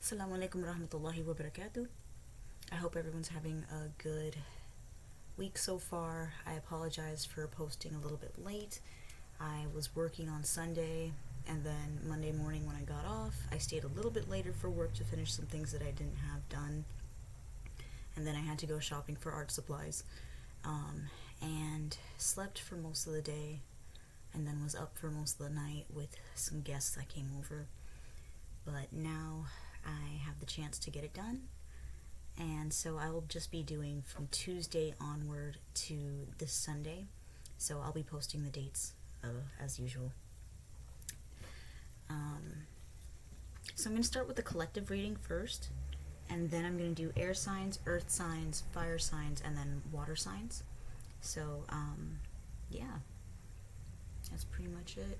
Assalamu alaikum warahmatullahi wabarakatuh. I hope everyone's having a good week so far. I apologize for posting a little bit late. I was working on Sunday, and then Monday morning when I got off, I stayed a little bit later for work to finish some things that I didn't have done. And then I had to go shopping for art supplies. And slept for most of the day, and then was up for most of the night with some guests that came over. But now I have the chance to get it done, and so I will just be doing from Tuesday onward to this Sunday. So I'll be posting the dates as usual. So I'm going to start with the collective reading first, and then I'm going to do air signs, earth signs, fire signs, and then water signs. So yeah, that's pretty much it.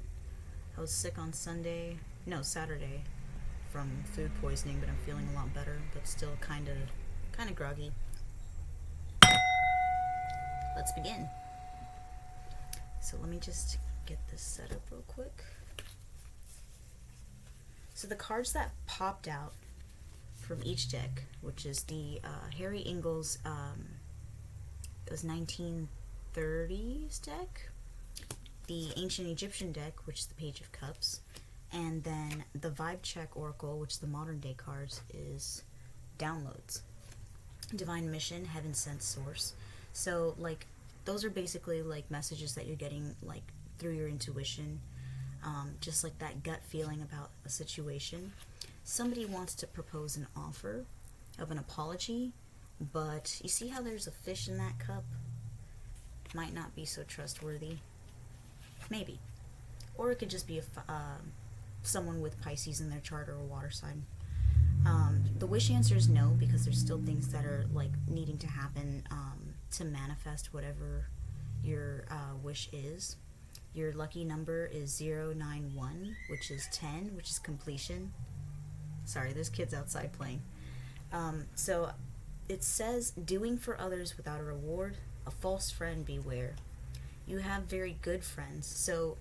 I was sick on Saturday from food poisoning, but I'm feeling a lot better, but still kind of groggy. Let's begin. So let me just get this set up real quick. So the cards that popped out from each deck, which is the Harry Ingalls, it was 1930s deck, the Ancient Egyptian deck, which is the Page of Cups, and then the Vibe Check Oracle, which the modern day cards, is Downloads, Divine Mission, Heaven Sent Source. So like those are basically like messages that you're getting like through your intuition, just like that gut feeling about a situation. Somebody wants to propose an offer of an apology, but you see how there's a fish in that cup? Might not be so trustworthy. Maybe. Or it could just be someone with Pisces in their chart or a water sign. The wish answer is no, because there's still things that are like needing to happen to manifest whatever your wish is. Your lucky number is 091, which is 10, which is completion. Sorry, there's kids outside playing. So it says, doing for others without a reward, a false friend beware. You have very good friends. So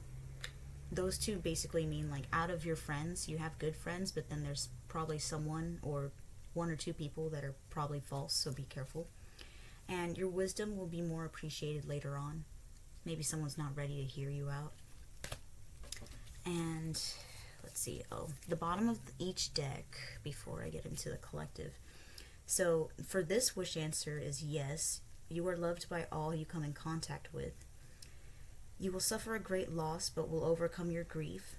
those two basically mean like out of your friends, you have good friends, but then there's probably someone or one or two people that are probably false, so be careful. And your wisdom will be more appreciated later on. Maybe someone's not ready to hear you out. And let's see, the bottom of each deck before I get into the collective. So for this wish answer is yes, you are loved by all you come in contact with. You will suffer a great loss, but will overcome your grief.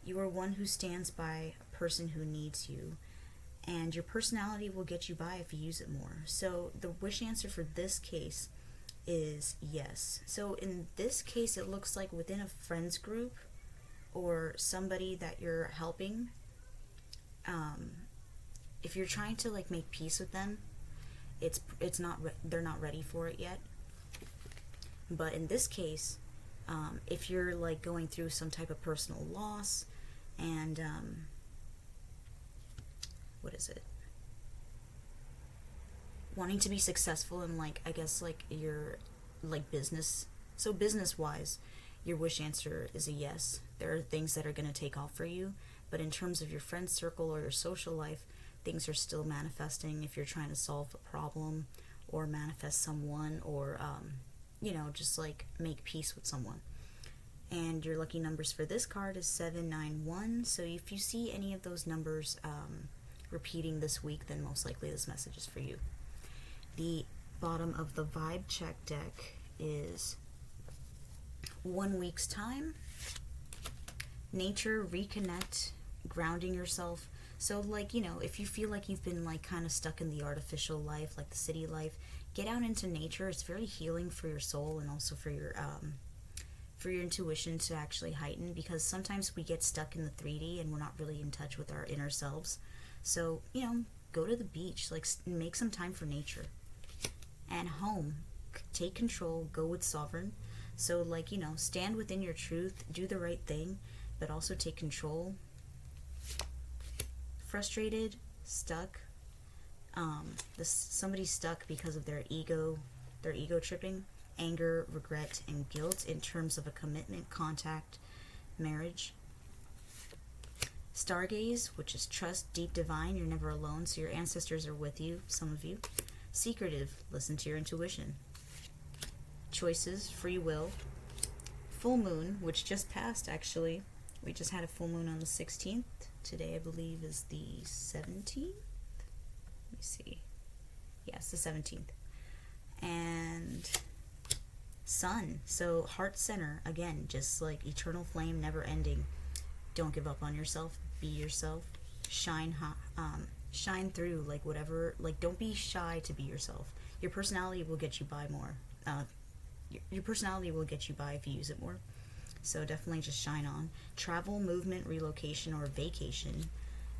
You are one who stands by a person who needs you, and your personality will get you by if you use it more. So the wish answer for this case is yes. So in this case, it looks like within a friends group or somebody that you're helping, if you're trying to like make peace with them, they're not ready for it yet. But in this case, if you're like going through some type of personal loss and wanting to be successful in like, I guess like your like business. So business wise, your wish answer is a yes. There are things that are going to take off for you, but in terms of your friend circle or your social life, things are still manifesting. If you're trying to solve a problem or manifest someone or just like make peace with someone. And your lucky numbers for this card is 791. So if you see any of those numbers repeating this week, then most likely this message is for you. The bottom of the Vibe Check deck is 1 week's time, nature, reconnect, grounding yourself. So like, if you feel like you've been like kind of stuck in the artificial life, like the city life, get out into nature. It's very healing for your soul and also for your intuition to actually heighten, because sometimes we get stuck in the 3D and we're not really in touch with our inner selves. So, go to the beach, like make some time for nature. And home, take control, go with sovereign. So like, stand within your truth, do the right thing, but also take control. Frustrated, stuck. Somebody's stuck because of their ego tripping, anger, regret, and guilt in terms of a commitment, contact, marriage. Stargaze, which is trust, deep divine, you're never alone, so your ancestors are with you, some of you. Secretive, listen to your intuition. Choices, free will. Full moon, which just passed actually. We just had a full moon on the 16th. Today I believe is the 17th. Let me see. Yes, the 17th. And sun, so heart center, again, just like eternal flame, never ending. Don't give up on yourself. Be yourself. Shine through, like whatever. Like, don't be shy to be yourself. Your personality will get you by more. Your personality will get you by if you use it more. So definitely just shine on. Travel, movement, relocation, or vacation.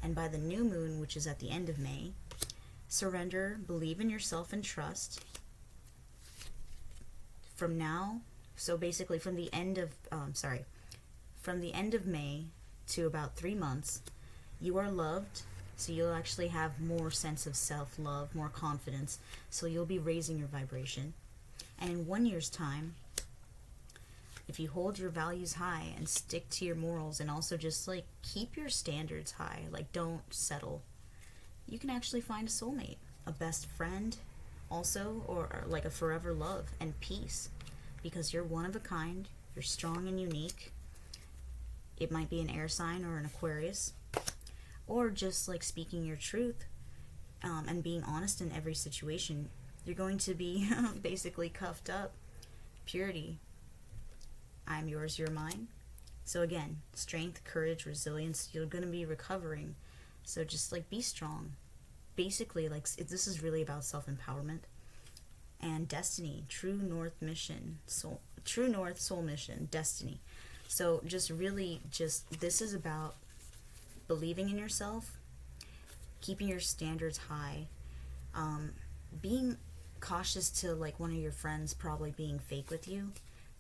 And by the new moon, which is at the end of May, surrender, believe in yourself, and trust. From now, so basically from the end of from the end of May to about 3 months, you are loved, so you'll actually have more sense of self-love, more confidence, so you'll be raising your vibration. And in 1 year's time, if you hold your values high and stick to your morals, and also just like keep your standards high, like don't settle, you can actually find a soulmate, a best friend also, or like a forever love and peace, because you're one of a kind, you're strong and unique. It might be an air sign or an Aquarius, or just like speaking your truth and being honest in every situation. You're going to be basically cuffed up. Purity. I'm yours, you're mine. So again, strength, courage, resilience. You're going to be recovering. So just like be strong. Basically, like this is really about self-empowerment and destiny. True north mission, true north soul mission, destiny. So just really, this is about believing in yourself, keeping your standards high, being cautious to like one of your friends probably being fake with you,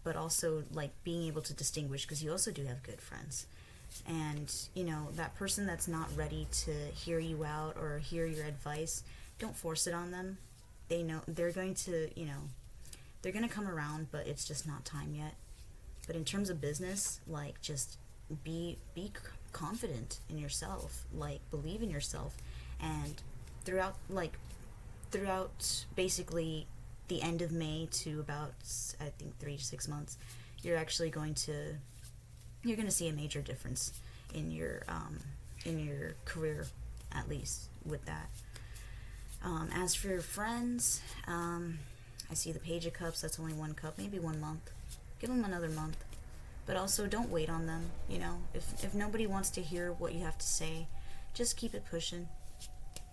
but also like being able to distinguish, because you also do have good friends. And you know, that person that's not ready to hear you out or hear your advice, don't force it on them. They know they're going to, you know, they're going to come around, but it's just not time yet. But in terms of business, like just be confident in yourself, like believe in yourself, and throughout basically the end of May to about, I think, 3 to 6 months, you're actually going to see a major difference in your career, at least with that. As for your friends, I see the Page of Cups. That's only 1 cup, maybe 1 month. Give them another month. But also don't wait on them, you know. If nobody wants to hear what you have to say, just keep it pushing.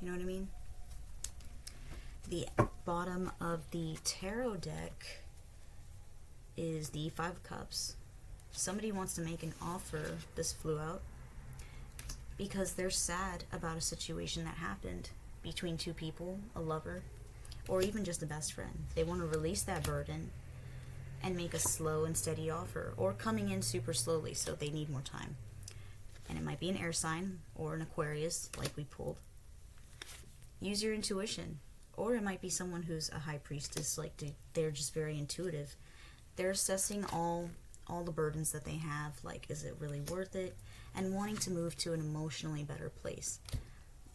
You know what I mean? The bottom of the tarot deck is the 5 of Cups. Somebody wants to make an offer. This flew out because they're sad about a situation that happened between 2 people, a lover, or even just a best friend. They want to release that burden and make a slow and steady offer, or coming in super slowly, so they need more time. And it might be an air sign or an Aquarius, like we pulled. Use your intuition. Or it might be someone who's a high priestess, like they're just very intuitive. They're assessing all the burdens that they have, like is it really worth it, and wanting to move to an emotionally better place.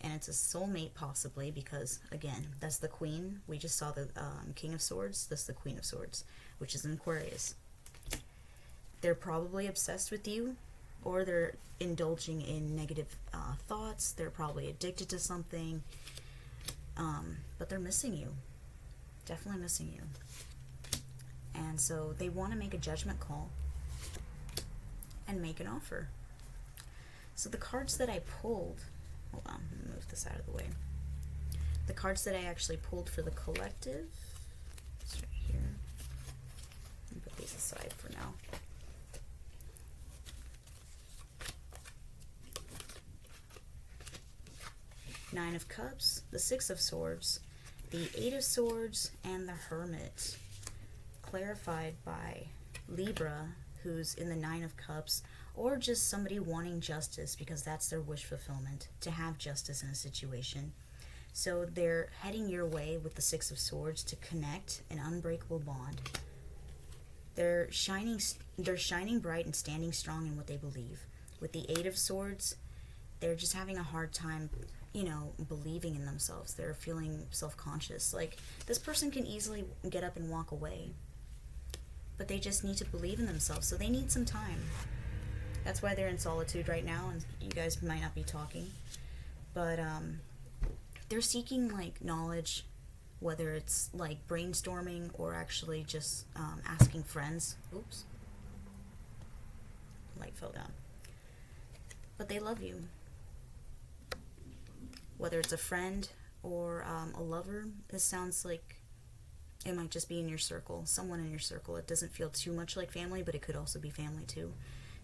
And it's a soulmate possibly, because again, that's the Queen. We just saw the King of Swords. That's the Queen of Swords, which is an Aquarius. They're probably obsessed with you, or they're indulging in negative thoughts. They're probably addicted to something, but they're missing you. Definitely missing you. And so they want to make a judgment call and make an offer. So the cards that I pulled, hold on, let me move this out of the way. The cards that I actually pulled for the collective, it's right here. Let me put these aside for now. Nine of Cups, the 6 of Swords, the 8 of Swords, and the Hermit. Clarified by Libra, who's in the 9 of Cups, or just somebody wanting justice because that's their wish fulfillment, to have justice in a situation. So they're heading your way with the 6 of Swords to connect an unbreakable bond. They're shining bright and standing strong in what they believe. With the 8 of Swords, they're just having a hard time, you know, believing in themselves. They're feeling self-conscious. Like, this person can easily get up and walk away, but they just need to believe in themselves, so they need some time. That's why they're in solitude right now, and you guys might not be talking. But they're seeking, like, knowledge, whether it's, like, brainstorming or actually just asking friends. Oops. Light fell down. But they love you. Whether it's a friend or a lover, this sounds like it might just be in your circle, someone in your circle. It doesn't feel too much like family, but it could also be family too.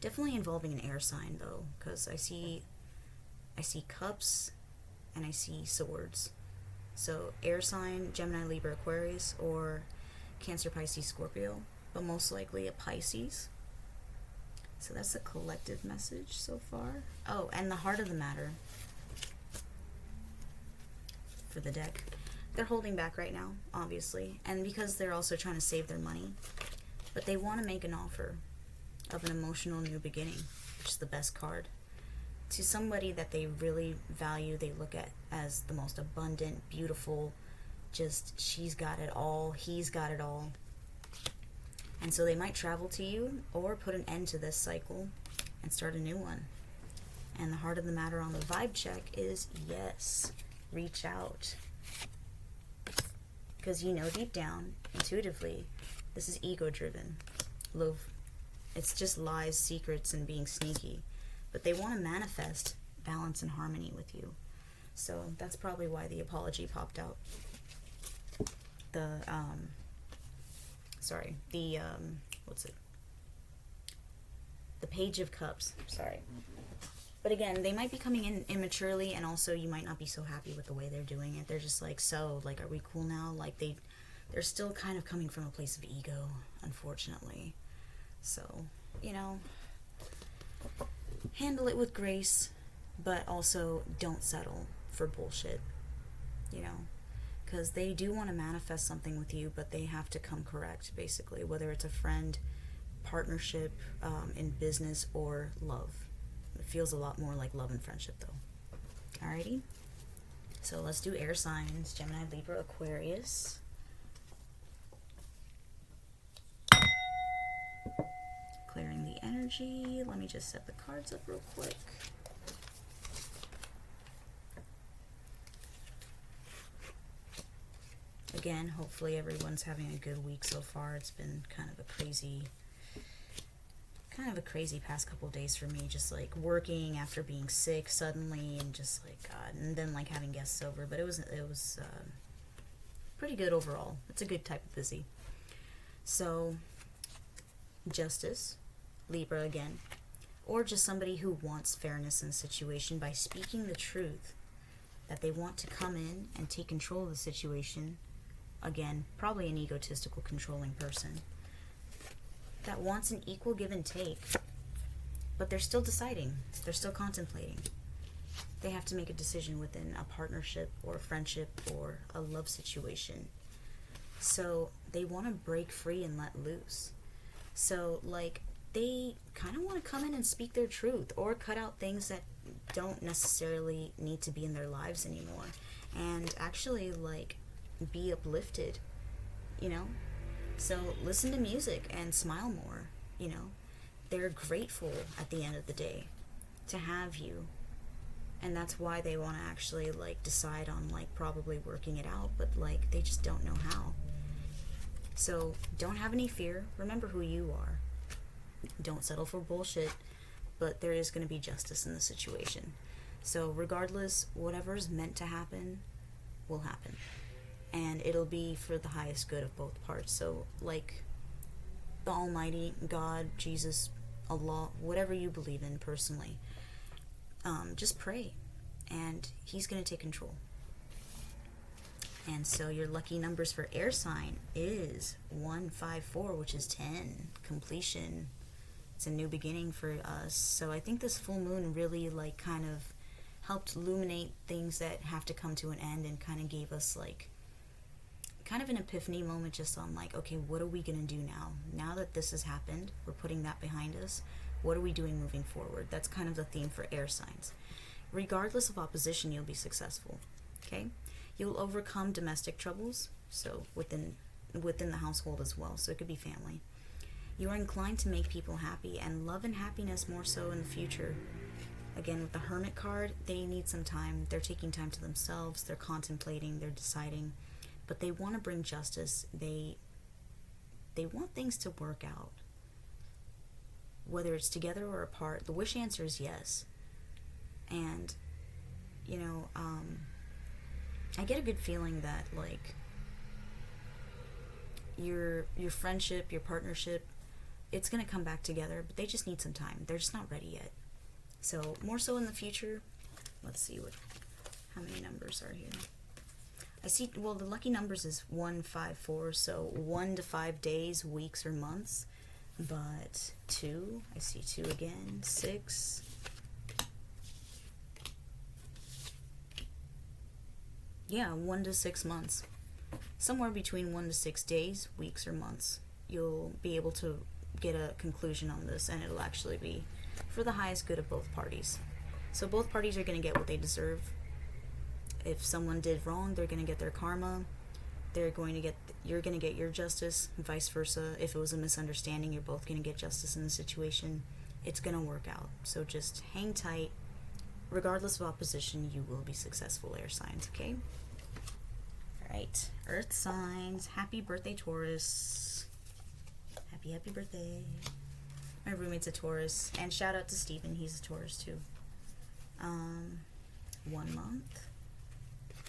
Definitely involving an air sign though, because I see cups and I see swords. So air sign, Gemini, Libra, Aquarius, or Cancer, Pisces, Scorpio, but most likely a Pisces. So that's the collective message so far. Oh, and the heart of the matter for the deck. They're holding back right now, obviously, and because they're also trying to save their money, but they want to make an offer of an emotional new beginning, which is the best card, to somebody that they really value. They look at as the most abundant, beautiful, just she's got it all, he's got it all. And so they might travel to you or put an end to this cycle and start a new one. And the heart of the matter on the vibe check is yes, reach out. Because you know deep down, intuitively, this is ego-driven. It's just lies, secrets, and being sneaky. But they want to manifest balance and harmony with you. So that's probably why the apology popped out. The Page of Cups, sorry. But again, they might be coming in immaturely, and also you might not be so happy with the way they're doing it. They're just like, so, like, are we cool now? Like, they're still kind of coming from a place of ego, unfortunately. So, you know, handle it with grace, but also don't settle for bullshit, you know? Because they do want to manifest something with you, but they have to come correct, basically, whether it's a friend, partnership, in business, or love. It feels a lot more like love and friendship, though. Alrighty? So let's do air signs. Gemini, Libra, Aquarius. Clearing the energy. Let me just set the cards up real quick. Again, hopefully everyone's having a good week so far. It's been kind of a crazy past couple of days for me, just like working after being sick suddenly, and just like God, and then like having guests over. But it was pretty good overall. It's a good type of busy. So Justice, Libra again, or just somebody who wants fairness in the situation by speaking the truth, that they want to come in and take control of the situation. Again, probably an egotistical, controlling person that wants an equal give and take, but they're still deciding, they're still contemplating. They have to make a decision within a partnership or a friendship or a love situation. So they want to break free and let loose. So like they kind of want to come in and speak their truth, or cut out things that don't necessarily need to be in their lives anymore, and actually like be uplifted, you know? So listen to music and smile more, you know? They're grateful at the end of the day to have you. And that's why they want to actually like decide on like probably working it out, but like they just don't know how. So don't have any fear. Remember who you are. Don't settle for bullshit, but there is going to be justice in the situation. So regardless, whatever is meant to happen will happen. And it'll be for the highest good of both parts. So, like, the Almighty, God, Jesus, Allah, whatever you believe in personally, just pray, and He's going to take control. And so your lucky numbers for air sign is 154, which is 10, completion. It's a new beginning for us. So I think this full moon really, like, kind of helped illuminate things that have to come to an end, and kind of gave us, like, kind of an epiphany moment, just on like, okay, what are we going to do now? Now that this has happened, we're putting that behind us. What are we doing moving forward? That's kind of the theme for air signs. regardless of opposition, you'll be successful. Okay? You'll overcome domestic troubles, so within the household as well. So it could be family. You are inclined to make people happy, and love and happiness more so in the future. Again, with the Hermit card, they need some time. They're taking time to themselves. They're contemplating. They're deciding. But they want to bring justice. They want things to work out. Whether it's together or apart, the wish answer is yes. And, you know, I get a good feeling that, like, your friendship, your partnership, it's going to come back together, but they just need some time. They're just not ready yet. So, more so in the future, let's see how many numbers are here. I see, well, the lucky numbers is 1, 5, 4, so 1 to 5 days, weeks, or months. But 2, I see 2 again, 6. Yeah, 1 to 6 months. Somewhere between 1 to 6 days, weeks, or months. You'll be able to get a conclusion on this, and it'll actually be for the highest good of both parties. So both parties are going to get what they deserve. If someone did wrong, they're going to get their karma. You're going to get your justice, and vice versa. If it was a misunderstanding, you're both going to get justice in the situation. It's going to work out. So just hang tight. Regardless of opposition, you will be successful, air signs, okay? Alright, earth signs. Happy birthday, Taurus. Happy birthday. My roommate's a Taurus. And shout out to Steven, he's a Taurus too. 1 month.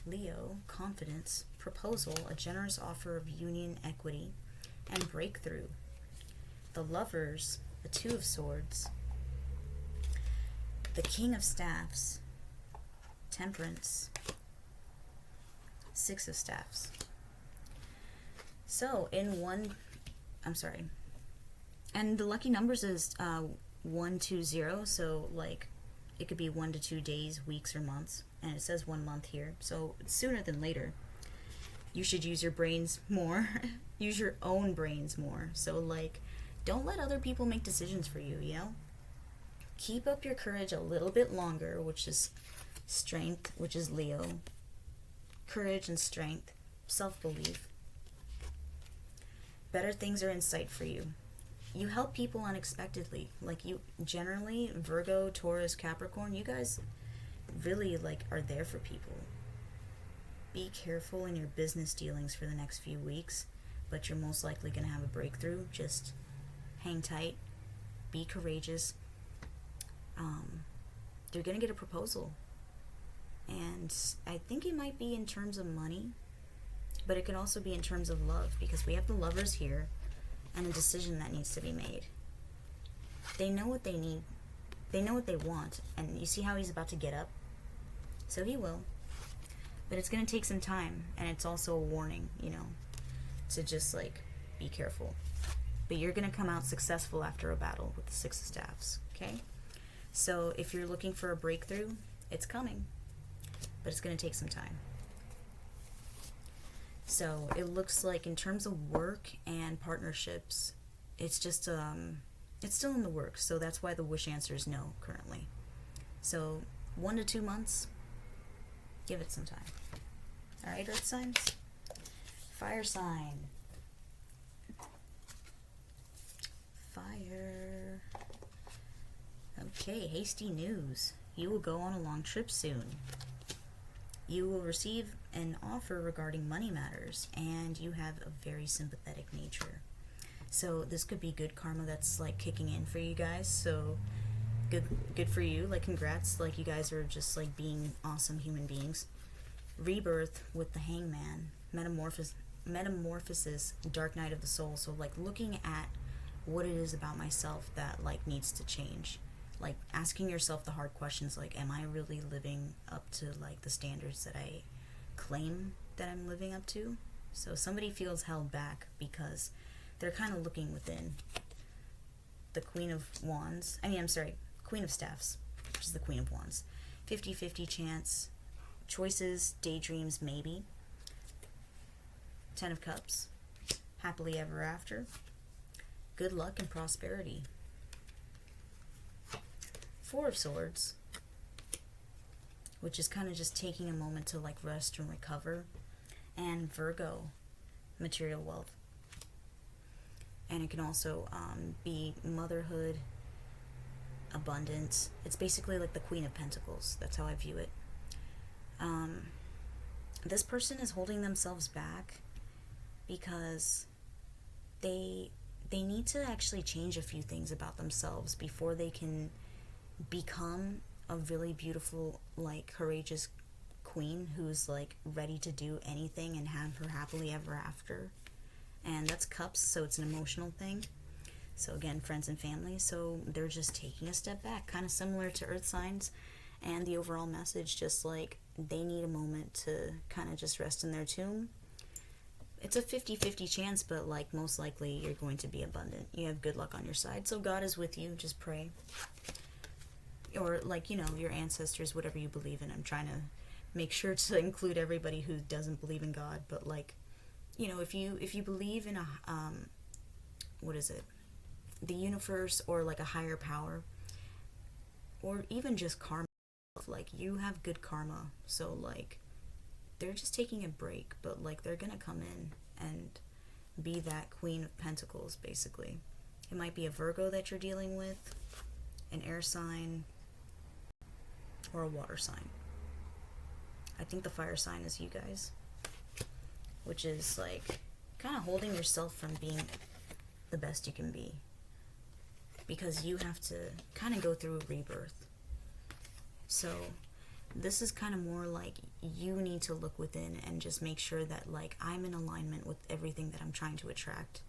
Leo, confidence, proposal, a generous offer of union, equity, and breakthrough. The Lovers, the 2 of Swords, the King of Staffs, Temperance, 6 of Staffs. So, and the lucky numbers is 1, 2, 0, so like it could be 1 to 2 days, weeks, or months. And it says 1 month here, so sooner than later. You should use your brains more. Use your own brains more. So, like, don't let other people make decisions for you, you know? Keep up your courage a little bit longer, which is strength, which is Leo. Courage and strength. Self-belief. Better things are in sight for you. You help people unexpectedly. Like, you generally, Virgo, Taurus, Capricorn, you guys really, like, are there for people. Be careful in your business dealings for the next few weeks, but you're most likely going to have a breakthrough. Just hang tight. Be courageous. You're going to get a proposal. And I think it might be in terms of money, but it could also be in terms of love, because we have the Lovers here and a decision that needs to be made. They know what they need. They know what they want. And you see how he's about to get up? So he will. But it's going to take some time. And it's also a warning, you know, to just, like, be careful. But you're going to come out successful after a battle with the 6 of Staffs, okay? So if you're looking for a breakthrough, it's coming. But it's going to take some time. So it looks like in terms of work and partnerships, it's just, it's still in the works. So that's why the wish answer is no currently. So 1 to 2 months, give it some time. All right, earth signs. Fire sign. Fire. Okay, hasty news. You will go on a long trip soon. You will receive an offer regarding money matters, and you have a very sympathetic nature. So this could be good karma that's, like, kicking in for you guys. So good for you. Like, congrats. Like, you guys are just, like, being awesome human beings. Rebirth with the Hangman. Metamorphosis, Dark Night of the Soul. So, like, looking at what it is about myself that, like, needs to change. Like, asking yourself the hard questions, like, am I really living up to, like, the standards that I claim that I'm living up to? So somebody feels held back because they're kind of looking within. The Queen of Staffs, which is the Queen of Wands. 50-50 chance. Choices, daydreams, maybe. 10 of Cups. Happily ever after. Good luck and prosperity. 4 of Swords. which is kind of just taking a moment to like rest and recover. And Virgo, material wealth. And it can also be motherhood, abundance. It's basically like the Queen of Pentacles. That's how I view it. This person is holding themselves back because they need to actually change a few things about themselves before they can become a really beautiful, like, courageous queen who's like ready to do anything and have her happily ever after. And that's cups, so it's an emotional thing. So again, friends and family. So they're just taking a step back, kind of similar to earth signs. And the overall message, just like they need a moment to kind of just rest in their tomb. It's a 50-50 chance, but like most likely you're going to be abundant. You have good luck on your side. So God is with you. Just pray. Or like, you know, your ancestors, whatever you believe in. I'm trying to make sure to include everybody who doesn't believe in God. But like, you know, if you believe in a, what is it? The universe, or like a higher power, or even just karma. Like, you have good karma, so like they're just taking a break, but like they're gonna come in and be that Queen of Pentacles, basically. It might be a Virgo that you're dealing with, an air sign, or a water sign. I think the fire sign is you guys, which is like kind of holding yourself from being the best you can be, because you have to kind of go through a rebirth. So this is kind of more like you need to look within and just make sure that like I'm in alignment with everything that I'm trying to attract,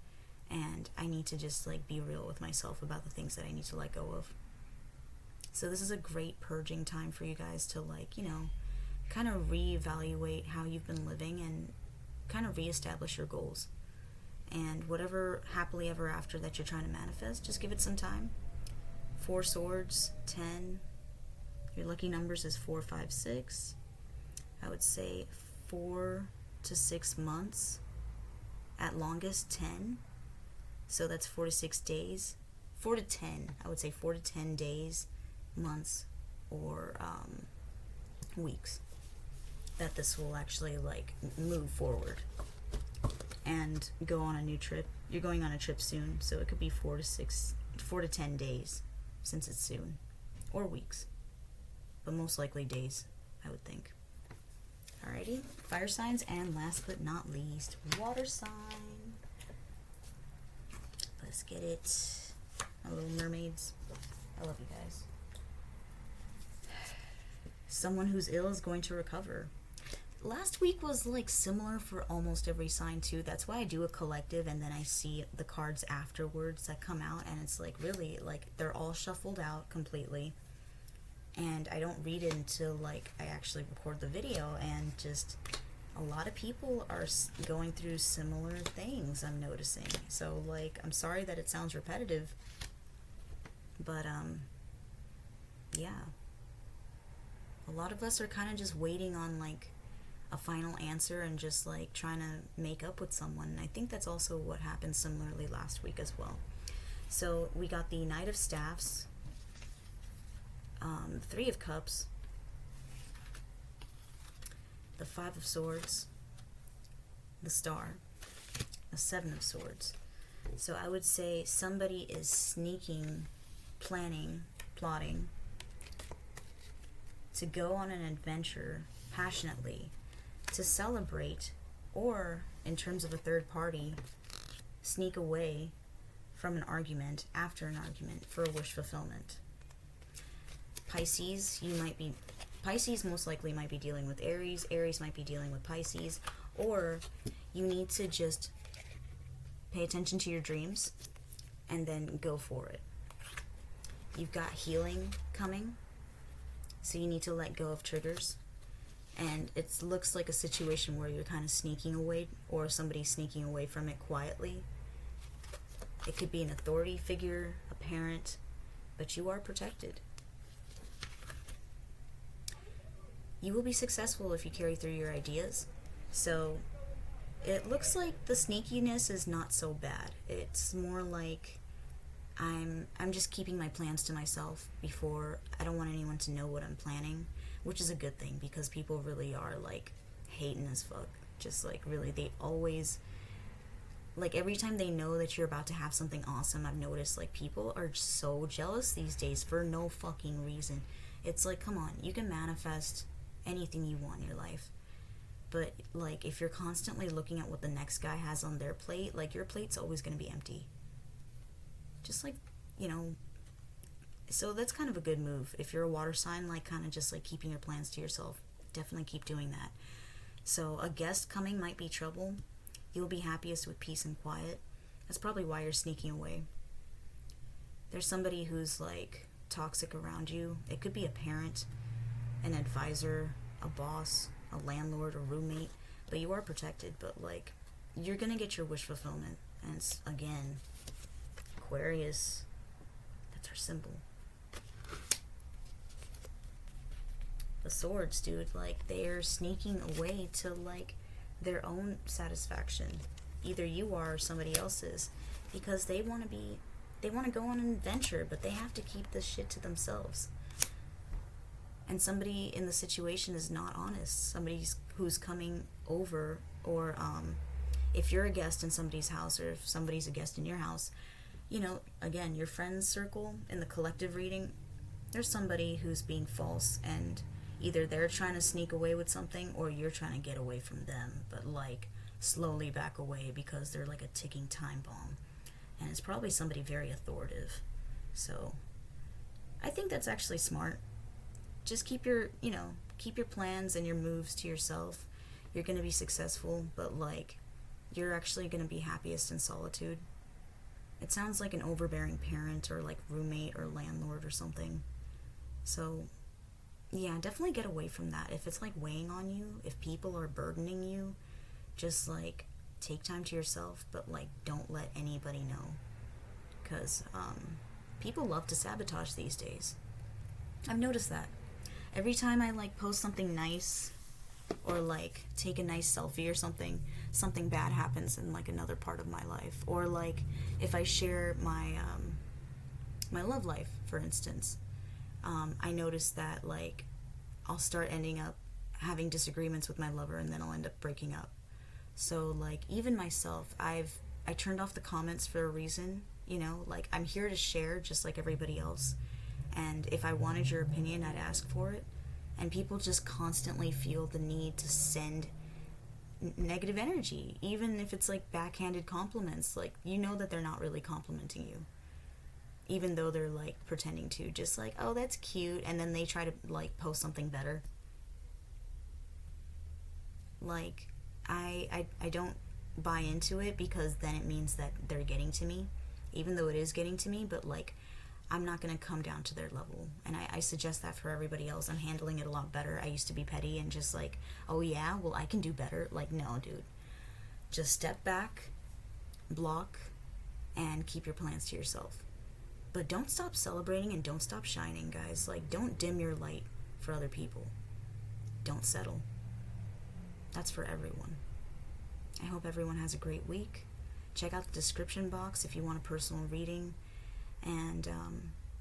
and I need to just like be real with myself about the things that I need to let go of. So this is a great purging time for you guys to like, you know, kind of reevaluate how you've been living and kind of reestablish your goals. And whatever happily ever after that you're trying to manifest, just give it some time. 4 swords, 10. Your lucky numbers is 4, 5, 6. I would say 4 to 6 months. At longest, 10. So that's 4 to 6 days. 4 to 10. I would say 4 to 10 days, months, or weeks that this will actually like move forward and go on a new trip. You're going on a trip soon, so it could be 4 to 10 days, since it's soon, or weeks, but most likely days, I would think. Alrighty, fire signs, and last but not least, water sign. Let's get it. My little mermaids. I love you guys. Someone who's ill is going to recover. Last week was like similar for almost every sign too. That's why I do a collective, and then I see the cards afterwards that come out, and it's like really like they're all shuffled out completely, and I don't read it until like I actually record the video. And just a lot of people are going through similar things, I'm noticing. So like, I'm sorry that it sounds repetitive, but yeah, a lot of us are kind of just waiting on like a final answer and just like trying to make up with someone. And I think that's also what happened similarly last week as well. So we got the Knight of Staffs, 3 of Cups, the 5 of Swords, the Star, the 7 of Swords. So I would say somebody is sneaking, planning, plotting to go on an adventure passionately, to celebrate, or in terms of a third party, sneak away from an argument, after an argument, for a wish fulfillment. Pisces, Pisces most likely might be dealing with Aries. Aries might be dealing with Pisces. Or you need to just pay attention to your dreams and then go for it. You've got healing coming, so you need to let go of triggers. And it looks like a situation where you're kind of sneaking away, or somebody's sneaking away from it quietly. It could be an authority figure, a parent, but you are protected. You will be successful if you carry through your ideas. So it looks like the sneakiness is not so bad. It's more like I'm just keeping my plans to myself before. I don't want anyone to know what I'm planning. which is a good thing because people really are like hating as fuck. Just like really, they always, like every time they know that you're about to have something awesome, I've noticed like people are so jealous these days for no fucking reason. It's like, come on, you can manifest anything you want in your life. But like if you're constantly looking at what the next guy has on their plate, like your plate's always going to be empty. Just like, you know, so that's kind of a good move. If you're a water sign, like kind of just like keeping your plans to yourself. Definitely keep doing that. So a guest coming might be trouble. You'll be happiest with peace and quiet. That's probably why you're sneaking away. There's somebody who's like toxic around you. It could be a parent, an advisor, a boss, a landlord, a roommate, but you are protected. But like, you're gonna get your wish fulfillment. And it's, again, Aquarius. That's our symbol. The swords, dude, like they're sneaking away to like their own satisfaction. Either you are or somebody else is, because they want to go on an adventure, but they have to keep this shit to themselves. And somebody in the situation is not honest. Somebody who's coming over, or if you're a guest in somebody's house, or if somebody's a guest in your house, you know, again, your friends circle in the collective reading, there's somebody who's being false, and either they're trying to sneak away with something or you're trying to get away from them, but like slowly back away because they're like a ticking time bomb. And it's probably somebody very authoritative. So I think that's actually smart. Just keep your plans and your moves to yourself. You're going to be successful, but like you're actually going to be happiest in solitude. It sounds like an overbearing parent or like roommate or landlord or something. So yeah, definitely get away from that. If it's like weighing on you, if people are burdening you, just like take time to yourself, but like don't let anybody know, because people love to sabotage these days. I've noticed that every time I like post something nice or like take a nice selfie or something bad happens in like another part of my life. Or like if I share my my love life, for instance, I noticed that like I'll start ending up having disagreements with my lover, and then I'll end up breaking up. So like even myself, I turned off the comments for a reason, you know, like I'm here to share just like everybody else. And if I wanted your opinion, I'd ask for it. And people just constantly feel the need to send negative energy, even if it's like backhanded compliments. Like, you know that they're not really complimenting you, even though they're like pretending to, just like, oh, that's cute, and then they try to like post something better. Like I don't buy into it, because then it means that they're getting to me, even though it is getting to me. But like, I'm not going to come down to their level. And I suggest that for everybody else. I'm handling it a lot better. I used to be petty and just like, oh yeah, well I can do better. Like, no, dude. Just step back, block, and keep your plans to yourself. But don't stop celebrating and don't stop shining, guys. Like, don't dim your light for other people. Don't settle. That's for everyone. I hope everyone has a great week. Check out the description box if you want a personal reading. And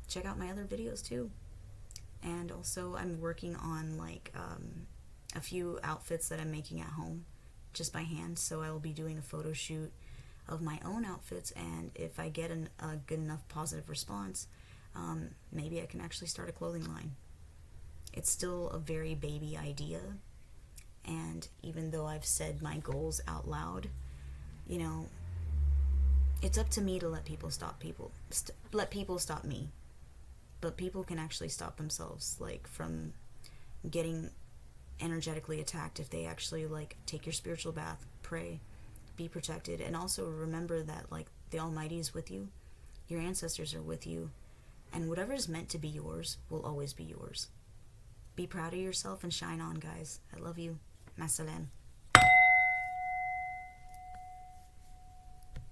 check out my other videos too. And also I'm working on like a few outfits that I'm making at home just by hand. So I will be doing a photo shoot of my own outfits, and if I get a good enough positive response, maybe I can actually start a clothing line. It's still a very baby idea, and even though I've said my goals out loud, you know, it's up to me to let people stop me. But people can actually stop themselves, like, from getting energetically attacked if they actually like take your spiritual bath, pray, be protected, and also remember that like the Almighty is with you, your ancestors are with you, and whatever is meant to be yours will always be yours. Be proud of yourself and shine on, guys. I love you. Salaam.